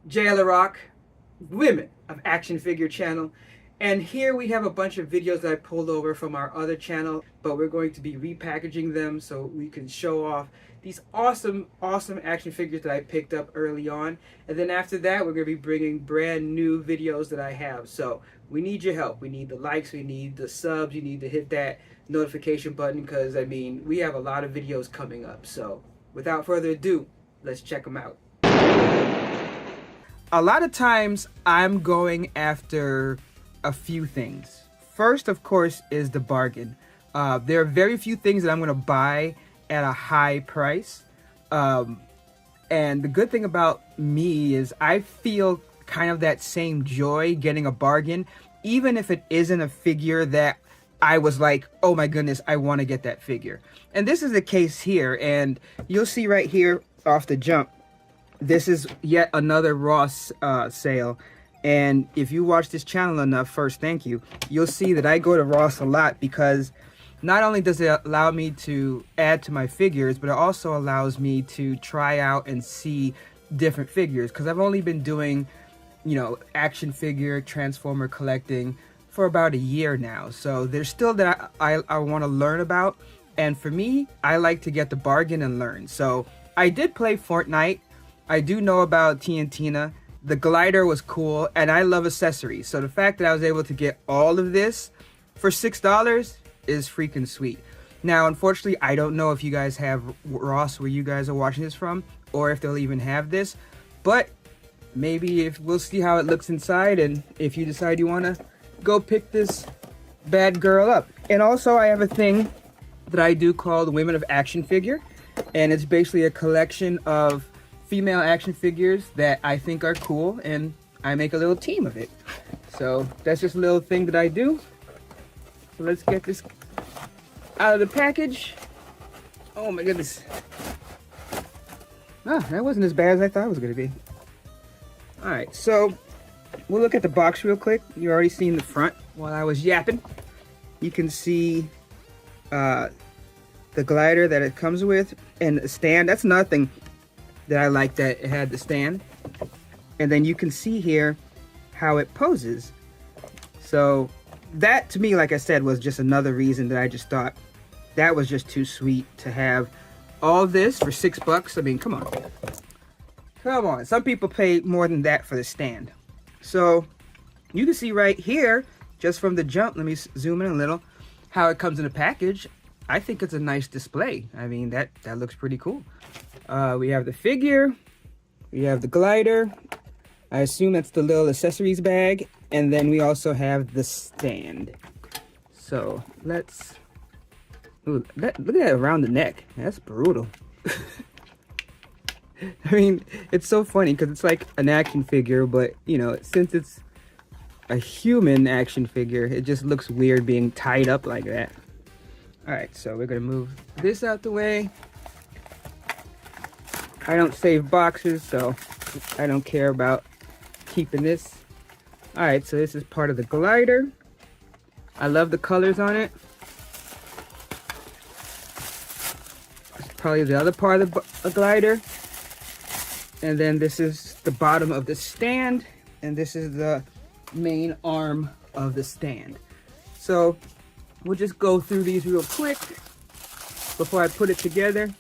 JL Rock, Women of Action Figure channel. And here we have a bunch of videos that I pulled over from our other channel, but we're going to be repackaging them so we can show off these awesome action figures that I picked up early on. And then after that, we're going to be bringing brand new videos that I have. So we need your help. We need the likes, we need the subs, you need to hit that notification button because, I mean, we have a lot of videos coming up. So without further ado, let's check them out. A lot of times I'm going after a few things. First, of course, is the bargain. There are very few things that I'm going to buy at a high price. And the good thing about me is I feel kind of that same joy getting a bargain, even if it isn't a figure that I was like, oh my goodness, I want to get that figure. And this is the case here. And you'll see right here off the jump, this is yet another Ross sale. And if you watch this channel enough, first, thank you. You'll see that I go to Ross a lot because not only does it allow me to add to my figures, but it also allows me to try out and see different figures. Because I've only been doing, you know, action figure, Transformer collecting for about a year now. So there's still that I want to learn about. And for me, I like to get the bargain and learn. So I did play Fortnite. I do know about TNTina. The glider was cool, and I love accessories. So the fact that I was able to get all of this for $6 is freaking sweet. Now, unfortunately, I don't know if you guys have Ross where you guys are watching this from, or if they'll even have this. But maybe if we'll see how it looks inside, and if you decide you want to go pick this bad girl up. And also, I have a thing that I do called Women of Action Figure, and it's basically a collection of female action figures that I think are cool, and I make a little team of it. So that's just a little thing that I do. So let's get this out of the package. Oh my goodness. Ah, that wasn't as bad as I thought it was gonna be. All right, so we'll look at the box real quick. You already seen the front while I was yapping. You can see the glider that it comes with and the stand. That's nothing that I like, that it had the stand. And then you can see here how it poses. So that, to me, like I said, was just another reason that I just thought that was just too sweet to have all this for $6. I mean, come on. Come on. Some people pay more than that for the stand. So you can see right here, just from the jump, let me zoom in a little, how it comes in a package. I think it's a nice display. I mean, that looks pretty cool. We have the figure, we have the glider, I assume that's the little accessories bag, and then we also have the stand. So let's, ooh, look at that around the neck, that's brutal. I mean, it's so funny because it's like an action figure, but you know, since it's a human action figure, it just looks weird being tied up like that. All right, so we're gonna move this out the way. I don't save boxes, so I don't care about keeping this. All right, so this is part of the glider. I love the colors on it. It's probably the other part of the glider. And then this is the bottom of the stand, and this is the main arm of the stand. So we'll just go through these real quick before I put it together.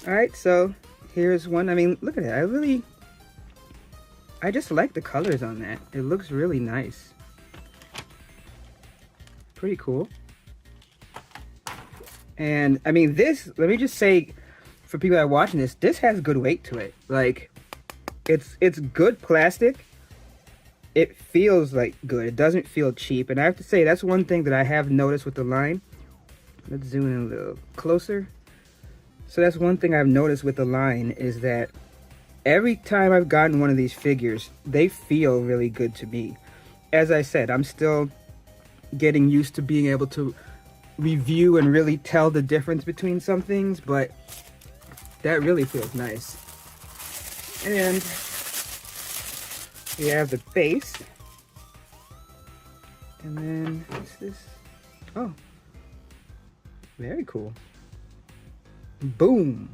All right, so here's one. I mean, look at it. I just like the colors on that. It looks really nice. Pretty cool. And I mean, this, let me just say, for people that are watching this has good weight to it. Like, it's good plastic. It feels like good. It doesn't feel cheap. And I have to say, that's one thing that I have noticed with the line. Let's zoom in a little closer. So that's one thing I've noticed with the line, is that every time I've gotten one of these figures, they feel really good to me. As I said, I'm still getting used to being able to review and really tell the difference between some things, but that really feels nice. And we have the base. And then what's this? Oh, very cool. Boom.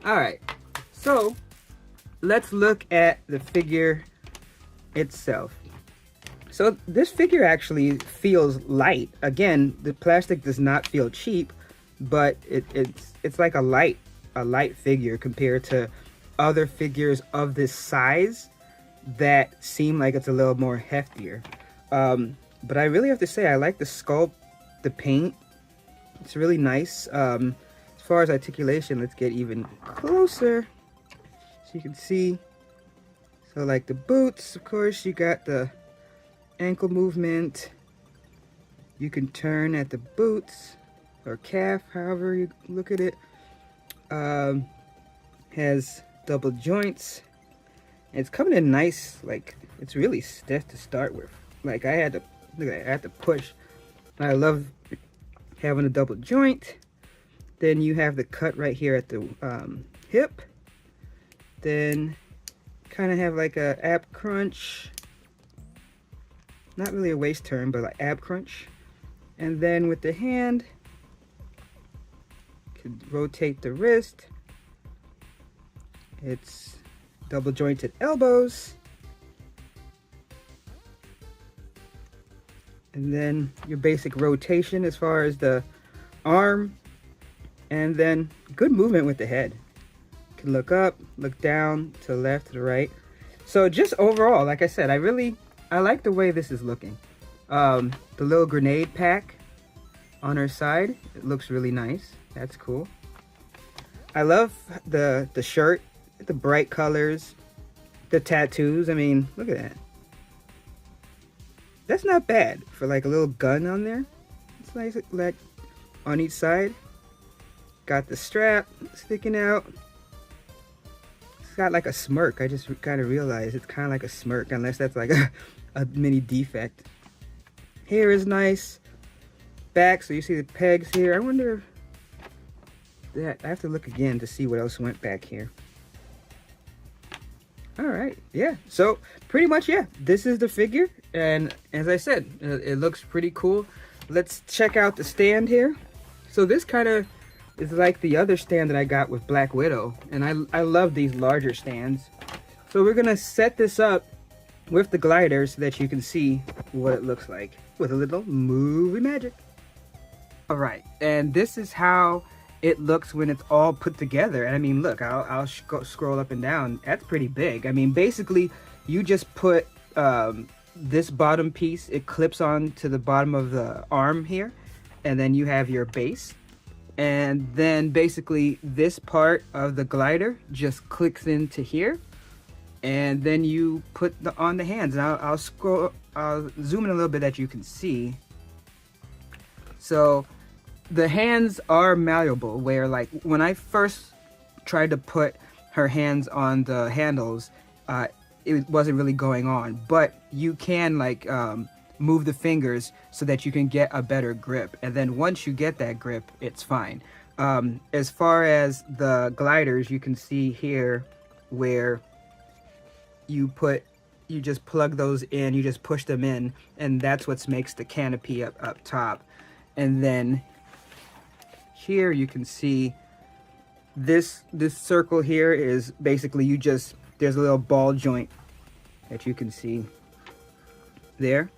All right, so let's look at the figure itself. So this figure actually feels light. Again, the plastic does not feel cheap, but it's like a light figure compared to other figures of this size that seem like it's a little more heftier. But I really have to say I like the sculpt, the paint. It's really nice. As far as articulation, let's get even closer so you can see. So like the boots, of course, you got the ankle movement. You can turn at the boots or calf, however you look at it. Has double joints. It's coming in nice, like it's really stiff to start with. Like I had to, look at that, I had to push. I love having a double joint. Then you have the cut right here at the hip. Then kind of have like a ab crunch. Not really a waist turn, but like ab crunch. And then with the hand, could rotate the wrist. It's double jointed elbows. And then your basic rotation as far as the arm. And then good movement with the head. You can look up, look down, to the left, to the right. So just overall, like I said, I like the way this is looking. The little grenade pack on her side, it looks really nice. That's cool. I love the shirt, the bright colors, the tattoos. I mean, look at that. That's not bad for like a little gun on there. It's nice, like on each side. Got the strap sticking out. It's got like a smirk. I just kind of realized it's kind of like a smirk, unless that's like a mini defect. Hair is nice. Back, so you see the pegs here. I wonder that I have to look again to see what else went back here. All right, yeah. So pretty much, yeah. This is the figure, and as I said, it looks pretty cool. Let's check out the stand here. So this kind of is like the other stand that I got with Black Widow, and I love these larger stands. So we're gonna set this up with the glider so that you can see what it looks like with a little movie magic. All right, and this is how it looks when it's all put together. And I mean, look, I'll scroll up and down. That's pretty big. I mean, basically, you just put this bottom piece, it clips on to the bottom of the arm here, and then you have your base. And then basically this part of the glider just clicks into here, and then you put on the hands. And I'll zoom in a little bit that you can see. So the hands are malleable, where like when I first tried to put her hands on the handles, it wasn't really going on, but you can like move the fingers so that you can get a better grip, and then once you get that grip, it's fine. As far as the gliders, you can see here where you just plug those in, you just push them in, and that's what makes the canopy up top. And then here you can see this circle here is basically there's a little ball joint that you can see there.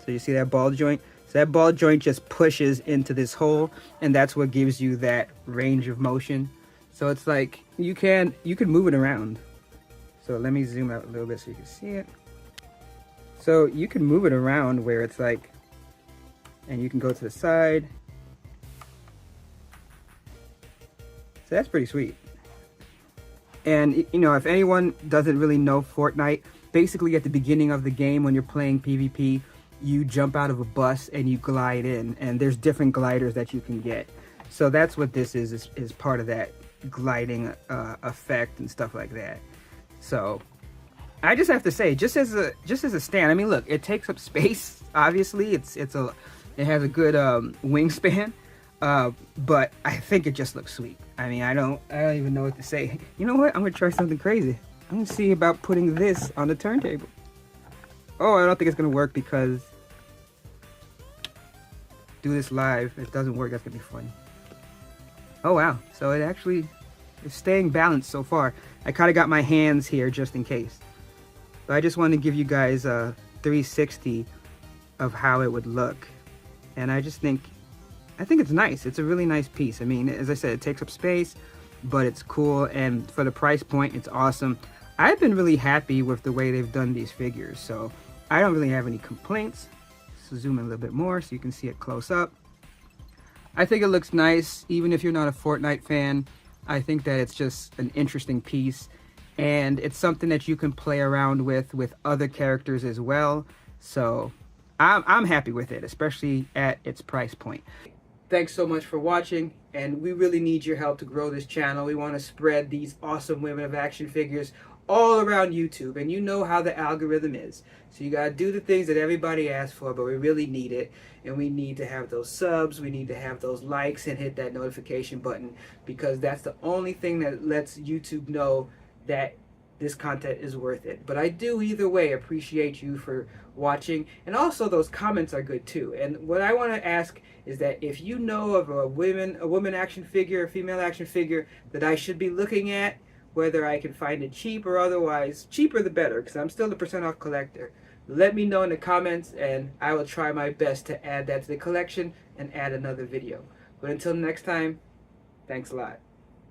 So you see that ball joint? So that ball joint just pushes into this hole, and that's what gives you that range of motion. So it's like you can move it around. So let me zoom out a little bit so you can see it. So you can move it around where it's like, and you can go to the side. So that's pretty sweet. And you know, if anyone doesn't really know Fortnite, basically at the beginning of the game when you're playing PvP, you jump out of a bus and you glide in, and there's different gliders that you can get. So that's what this is part of that gliding effect and stuff like that. So I just have to say, just as a stand, I mean, look, it takes up space. Obviously, it has a good wingspan, but I think it just looks sweet. I mean, I don't even know what to say. You know what? I'm gonna try something crazy. I'm gonna see about putting this on the turntable. Oh, I don't think it's gonna work because do this live. If it doesn't work, that's gonna be funny. Oh wow! So it actually is staying balanced so far. I kind of got my hands here just in case. But I just want to give you guys a 360 of how it would look. And I think it's nice. It's a really nice piece. I mean, as I said, it takes up space, but it's cool. And for the price point, it's awesome. I've been really happy with the way they've done these figures. So I don't really have any complaints. So zoom in a little bit more so you can see it close up. I think it looks nice, even if you're not a Fortnite fan. I think that it's just an interesting piece. And it's something that you can play around with other characters as well. So I'm happy with it, especially at its price point. Thanks so much for watching, and we really need your help to grow this channel. We want to spread these awesome women of action figures all around YouTube, and you know how the algorithm is. So you gotta do the things that everybody asks for, but we really need it, and we need to have those subs, we need to have those likes, and hit that notification button, because that's the only thing that lets YouTube know that this content is worth it. But I do either way appreciate you for watching, and also those comments are good too. And what I want to ask is that if you know of a woman action figure, a female action figure that I should be looking at, whether I can find it cheap or otherwise, cheaper the better, because I'm still the percent off collector. Let me know in the comments, and I will try my best to add that to the collection and add another video. But until next time, thanks a lot.